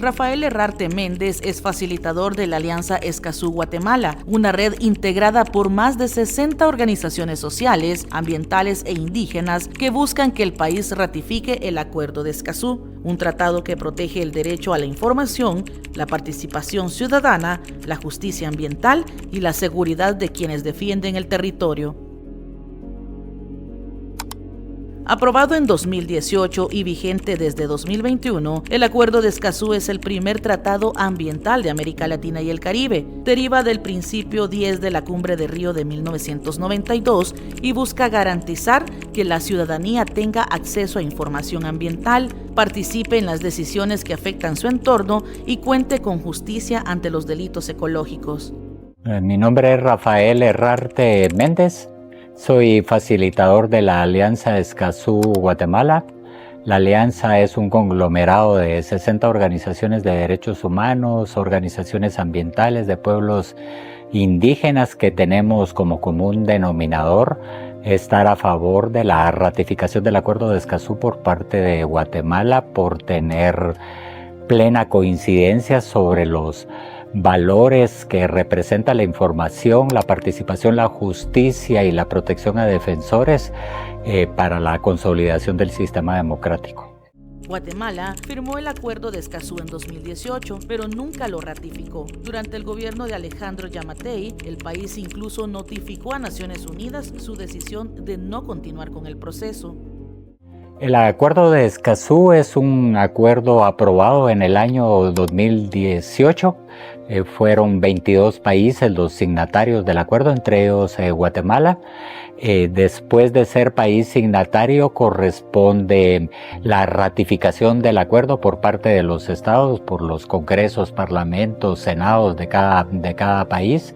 Rafael Herrarte Méndez es facilitador de la Alianza Escazú Guatemala, una red integrada por más de 60 organizaciones sociales, ambientales e indígenas que buscan que el país ratifique el Acuerdo de Escazú, un tratado que protege el derecho a la información, la participación ciudadana, la justicia ambiental y la seguridad de quienes defienden el territorio. Aprobado en 2018 y vigente desde 2021, el Acuerdo de Escazú es el primer tratado ambiental de América Latina y el Caribe. Deriva del Principio 10 de la Cumbre de Río de 1992 y busca garantizar que la ciudadanía tenga acceso a información ambiental, participe en las decisiones que afectan su entorno y cuente con justicia ante los delitos ecológicos. Mi nombre es Rafael Herrarte Méndez. Soy facilitador de la Alianza Escazú Guatemala. La Alianza es un conglomerado de 60 organizaciones de derechos humanos, organizaciones ambientales de pueblos indígenas que tenemos como común denominador estar a favor de la ratificación del Acuerdo de Escazú por parte de Guatemala por tener plena coincidencia sobre los valores que representa la información, la participación, la justicia y la protección a defensores para la consolidación del sistema democrático. Guatemala firmó el Acuerdo de Escazú en 2018, pero nunca lo ratificó. Durante el gobierno de Alejandro Yamatei, el país incluso notificó a Naciones Unidas su decisión de no continuar con el proceso. El Acuerdo de Escazú es un acuerdo aprobado en el año 2018. Fueron 22 países los signatarios del acuerdo, entre ellos Guatemala. Después de ser país signatario, corresponde la ratificación del acuerdo por parte de los estados, por los congresos, parlamentos, senados de cada país.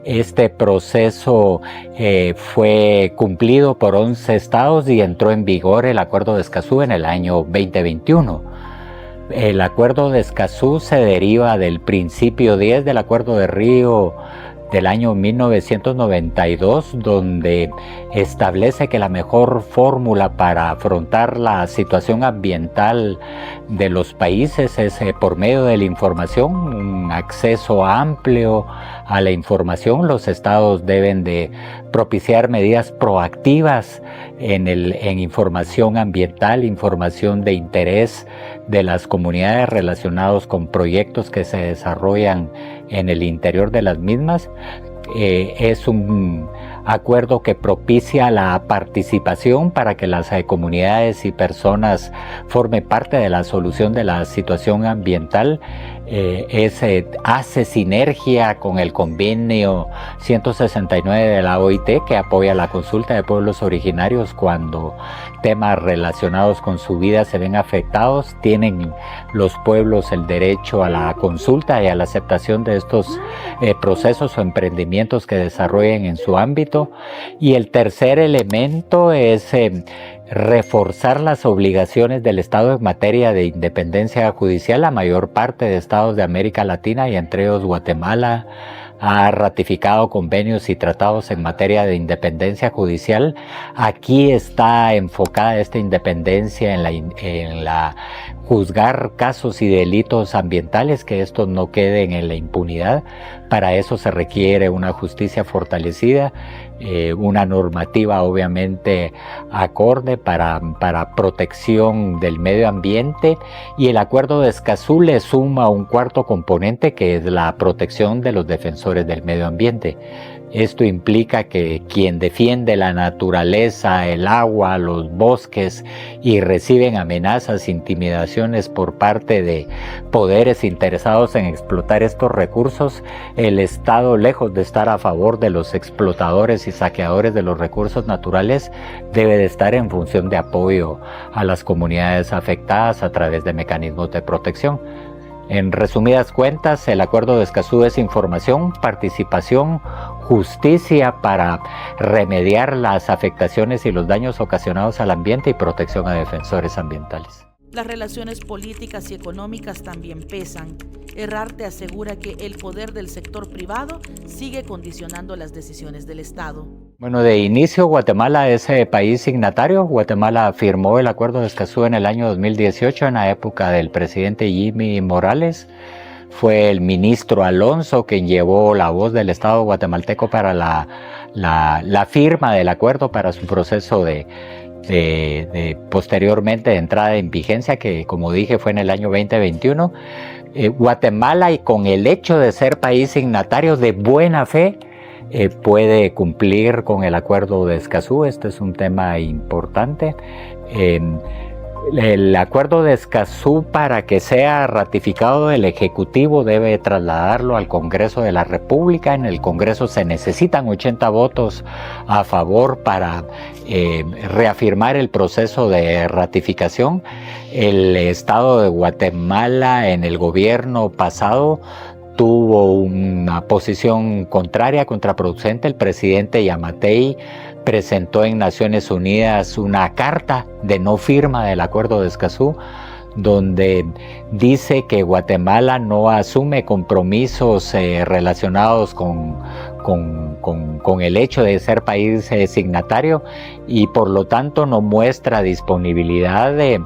Este proceso fue cumplido por 11 estados y entró en vigor el Acuerdo de Escazú en el año 2021. El Acuerdo de Escazú se deriva del Principio 10 del Acuerdo de Río del año 1992, donde establece que la mejor fórmula para afrontar la situación ambiental de los países es por medio de la información, un acceso amplio a la información. Los estados deben de propiciar medidas proactivas en información ambiental, información de interés de las comunidades relacionados con proyectos que se desarrollan en el interior de las mismas. Es un acuerdo que propicia la participación para que las comunidades y personas formen parte de la solución de la situación ambiental. Hace sinergia con el convenio 169 de la OIT, que apoya la consulta de pueblos originarios cuando temas relacionados con su vida se ven afectados. Tienen los pueblos el derecho a la consulta y a la aceptación de estos procesos o emprendimientos que desarrollen en su ámbito. Y el tercer elemento es reforzar las obligaciones del Estado en materia de independencia judicial. La mayor parte de estados de América Latina, y entre ellos Guatemala, ha ratificado convenios y tratados en materia de independencia judicial. Aquí está enfocada esta independencia en la juzgar casos y delitos ambientales, que estos no queden en la impunidad. Para eso se requiere una justicia fortalecida, una normativa obviamente acorde para protección del medio ambiente, y el Acuerdo de Escazú le suma un cuarto componente, que es la protección de los defensores del medio ambiente. Esto implica que quien defiende la naturaleza, el agua, los bosques y reciben amenazas, intimidaciones por parte de poderes interesados en explotar estos recursos, el Estado, lejos de estar a favor de los explotadores y saqueadores de los recursos naturales, debe de estar en función de apoyo a las comunidades afectadas a través de mecanismos de protección. En resumidas cuentas, el Acuerdo de Escazú es información, participación, justicia para remediar las afectaciones y los daños ocasionados al ambiente y protección a defensores ambientales. Las relaciones políticas y económicas también pesan. Herrarte asegura que el poder del sector privado sigue condicionando las decisiones del Estado. Bueno, de inicio Guatemala es país signatario. Guatemala firmó el Acuerdo de Escazú en el año 2018, en la época del presidente Jimmy Morales. Fue el ministro Alonso quien llevó la voz del Estado guatemalteco para la firma del acuerdo, para su proceso de posteriormente de entrada en vigencia, que como dije fue en el año 2021. Guatemala, y con el hecho de ser país signatario de buena fe, puede cumplir con el Acuerdo de Escazú. Este es un tema importante. El Acuerdo de Escazú, para que sea ratificado, el Ejecutivo debe trasladarlo al Congreso de la República. En el Congreso se necesitan 80 votos a favor para reafirmar el proceso de ratificación. El Estado de Guatemala en el gobierno pasado tuvo una posición contraria, contraproducente. El presidente Yamatei presentó en Naciones Unidas una carta de no firma del Acuerdo de Escazú, donde dice que Guatemala no asume compromisos relacionados con el hecho de ser país signatario, y por lo tanto no muestra disponibilidad de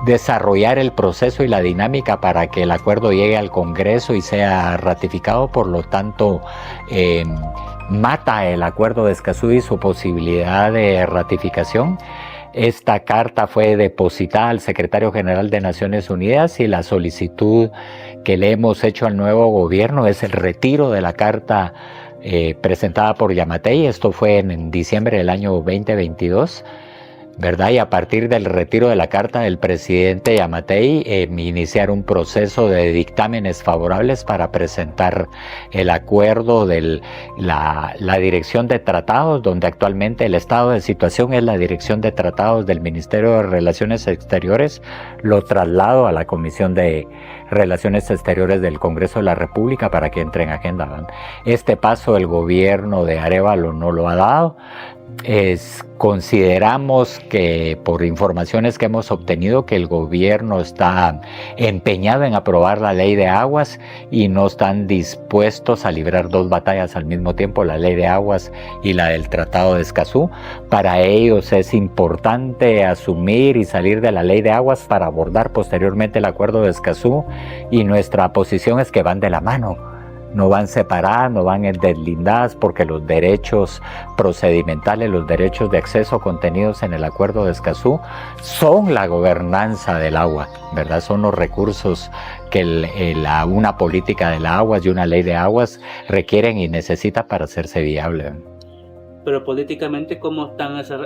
desarrollar el proceso y la dinámica para que el acuerdo llegue al Congreso y sea ratificado. Por lo tanto, mata el Acuerdo de Escazú y su posibilidad de ratificación. Esta carta fue depositada al secretario general de Naciones Unidas, y la solicitud que le hemos hecho al nuevo gobierno es el retiro de la carta presentada por Yamatei. Esto fue en diciembre del año 2022. ¿Verdad? Y a partir del retiro de la carta del presidente Yamatei, iniciar un proceso de dictámenes favorables para presentar el acuerdo de la Dirección de Tratados, donde actualmente el estado de situación es la Dirección de Tratados del Ministerio de Relaciones Exteriores. Lo traslado a la Comisión de Relaciones Exteriores del Congreso de la República para que entre en agenda. Este paso el gobierno de Arévalo no lo ha dado. Consideramos que, por informaciones que hemos obtenido, que el gobierno está empeñado en aprobar la ley de aguas y no están dispuestos a librar dos batallas al mismo tiempo, la ley de aguas y la del Tratado de Escazú. Para ellos es importante asumir y salir de la ley de aguas para abordar posteriormente el Acuerdo de Escazú, y nuestra posición es que van de la mano. No van separadas, no van deslindadas, porque los derechos procedimentales, los derechos de acceso contenidos en el Acuerdo de Escazú son la gobernanza del agua, ¿verdad? Son los recursos que una política del agua y una ley de aguas requieren y necesita para hacerse viable. Pero políticamente, ¿cómo están esas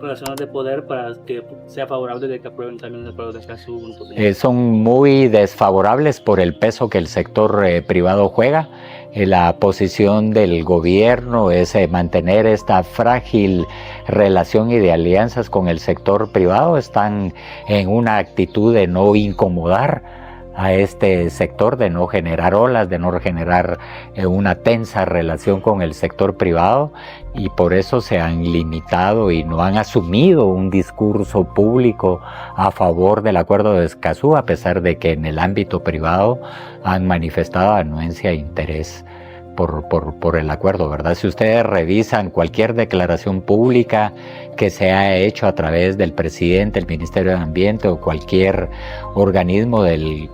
relaciones de poder para que sea favorable de que aprueben también el Acuerdo de Escazú? Son muy desfavorables por el peso que el sector privado juega. La posición del gobierno es mantener esta frágil relación y de alianzas con el sector privado. Están en una actitud de no incomodar a este sector, de no generar olas, de no generar una tensa relación con el sector privado, y por eso se han limitado y no han asumido un discurso público a favor del Acuerdo de Escazú, a pesar de que en el ámbito privado han manifestado anuencia e interés por el acuerdo, ¿verdad? Si ustedes revisan cualquier declaración pública que se ha hecho a través del presidente, el Ministerio de Ambiente o cualquier organismo del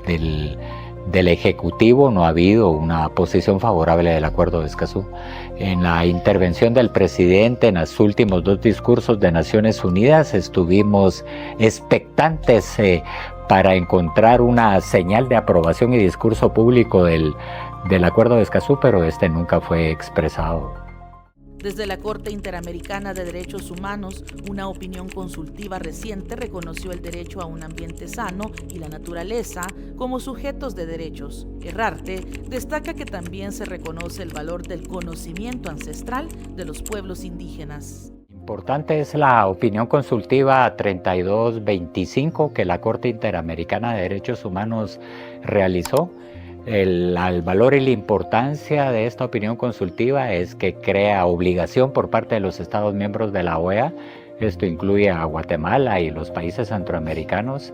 Ejecutivo, no ha habido una posición favorable del Acuerdo de Escazú. En la intervención del presidente en los últimos dos discursos de Naciones Unidas estuvimos expectantes para encontrar una señal de aprobación y discurso público del Acuerdo de Escazú, pero este nunca fue expresado. Desde la Corte Interamericana de Derechos Humanos, una opinión consultiva reciente reconoció el derecho a un ambiente sano y la naturaleza como sujetos de derechos. Herrarte destaca que también se reconoce el valor del conocimiento ancestral de los pueblos indígenas. Importante es la opinión consultiva 3225 que la Corte Interamericana de Derechos Humanos realizó. El valor y la importancia de esta opinión consultiva es que crea obligación por parte de los Estados miembros de la OEA esto incluye a Guatemala y los países centroamericanos,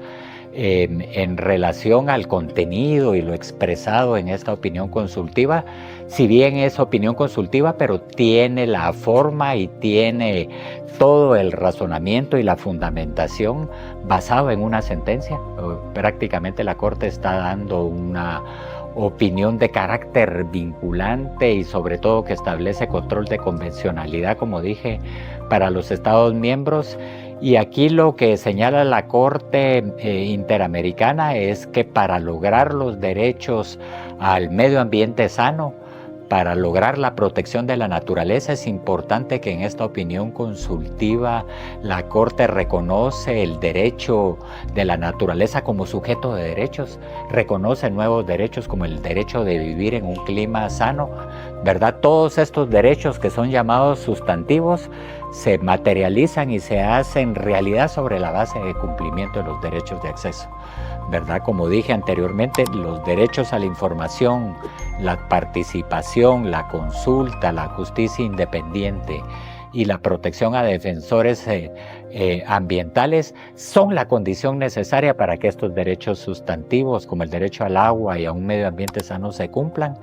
en relación al contenido y lo expresado en esta opinión consultiva. Si bien es opinión consultiva, pero tiene la forma y tiene todo el razonamiento y la fundamentación basado en una sentencia. Prácticamente la Corte está dando una opinión de carácter vinculante y sobre todo que establece control de convencionalidad, como dije, para los Estados miembros. Y aquí lo que señala la Corte Interamericana es que para lograr los derechos al medio ambiente sano, para lograr la protección de la naturaleza, es importante que en esta opinión consultiva la Corte reconoce el derecho de la naturaleza como sujeto de derechos, reconoce nuevos derechos como el derecho de vivir en un clima sano, ¿verdad? Todos estos derechos que son llamados sustantivos se materializan y se hacen realidad sobre la base de cumplimiento de los derechos de acceso, ¿verdad? Como dije anteriormente, los derechos a la información, la participación, la consulta, la justicia independiente y la protección a defensores ambientales son la condición necesaria para que estos derechos sustantivos, como el derecho al agua y a un medio ambiente sano, se cumplan.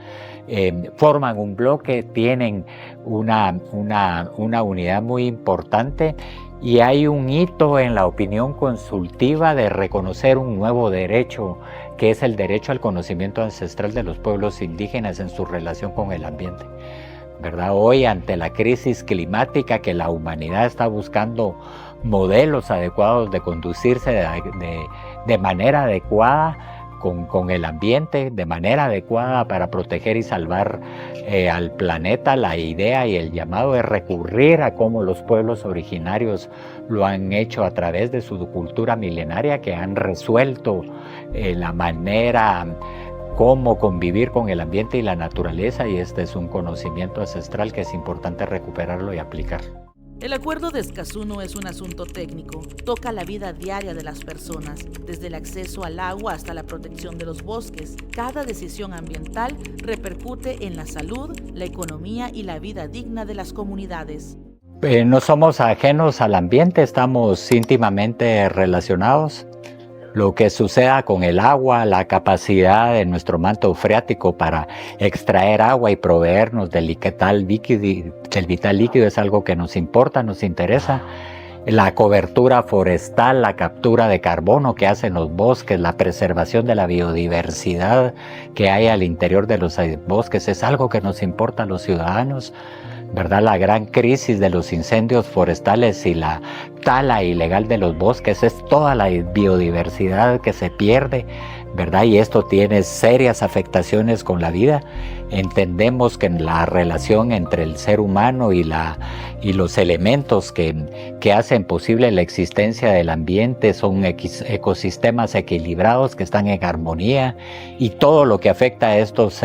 Forman un bloque, tienen una unidad muy importante. Y hay un hito en la opinión consultiva de reconocer un nuevo derecho, que es el derecho al conocimiento ancestral de los pueblos indígenas en su relación con el ambiente, ¿verdad? Hoy, ante la crisis climática, que la humanidad está buscando modelos adecuados de conducirse de manera adecuada con el ambiente, de manera adecuada para proteger y salvar al planeta, la idea y el llamado es recurrir a cómo los pueblos originarios lo han hecho a través de su cultura milenaria, que han resuelto la manera cómo convivir con el ambiente y la naturaleza, y este es un conocimiento ancestral que es importante recuperarlo y aplicar. El Acuerdo de Escazú no es un asunto técnico, toca la vida diaria de las personas, desde el acceso al agua hasta la protección de los bosques. Cada decisión ambiental repercute en la salud, la economía y la vida digna de las comunidades. No somos ajenos al ambiente, estamos íntimamente relacionados. Lo que suceda con el agua, la capacidad de nuestro manto freático para extraer agua y proveernos del vital líquido es algo que nos importa, nos interesa. La cobertura forestal, la captura de carbono que hacen los bosques, la preservación de la biodiversidad que hay al interior de los bosques es algo que nos importa a los ciudadanos, ¿verdad? La gran crisis de los incendios forestales y la tala ilegal de los bosques es toda la biodiversidad que se pierde, ¿verdad? Y esto tiene serias afectaciones con la vida. Entendemos que la relación entre el ser humano y los elementos que hacen posible la existencia del ambiente son ecosistemas equilibrados que están en armonía, y todo lo que afecta a estos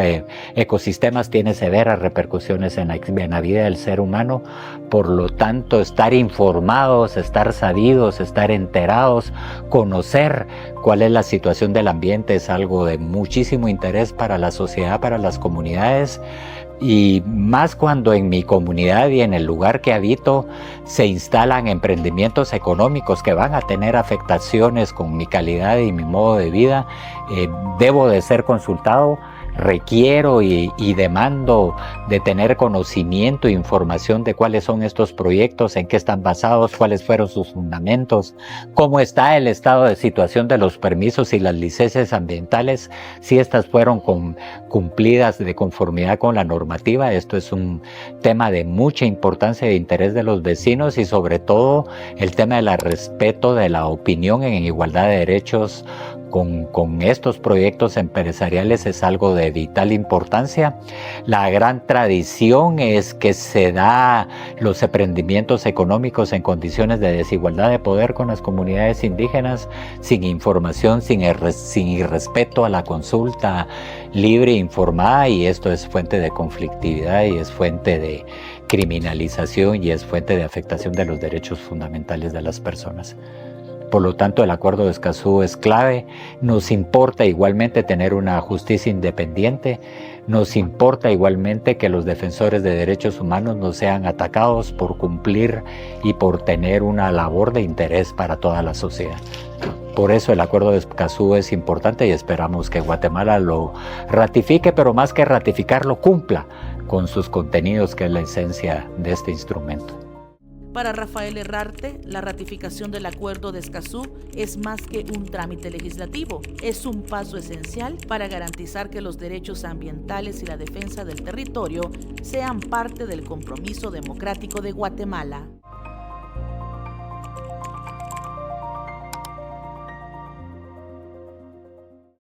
ecosistemas tiene severas repercusiones en la vida del ser humano. Por lo tanto, estar informados, estar sabidos, estar enterados, conocer cuál es la situación del ambiente es algo de muchísimo interés para la sociedad, para las comunidades, y más cuando en mi comunidad y en el lugar que habito se instalan emprendimientos económicos que van a tener afectaciones con mi calidad y mi modo de vida. Debo de ser consultado. Requiero y demando de tener conocimiento e información de cuáles son estos proyectos, en qué están basados, cuáles fueron sus fundamentos, cómo está el estado de situación de los permisos y las licencias ambientales, si estas fueron cumplidas de conformidad con la normativa. Esto es un tema de mucha importancia e interés de los vecinos, y sobre todo el tema del respeto de la opinión en igualdad de derechos con estos proyectos empresariales es algo de vital importancia. La gran tradición es que se da los emprendimientos económicos en condiciones de desigualdad de poder con las comunidades indígenas, sin información, sin respeto a la consulta libre e informada, y esto es fuente de conflictividad y es fuente de criminalización y es fuente de afectación de los derechos fundamentales de las personas. Por lo tanto, el Acuerdo de Escazú es clave. Nos importa igualmente tener una justicia independiente. Nos importa igualmente que los defensores de derechos humanos no sean atacados por cumplir y por tener una labor de interés para toda la sociedad. Por eso el Acuerdo de Escazú es importante y esperamos que Guatemala lo ratifique, pero más que ratificarlo, cumpla con sus contenidos, que es la esencia de este instrumento. Para Rafael Herrarte, la ratificación del Acuerdo de Escazú es más que un trámite legislativo, es un paso esencial para garantizar que los derechos ambientales y la defensa del territorio sean parte del compromiso democrático de Guatemala.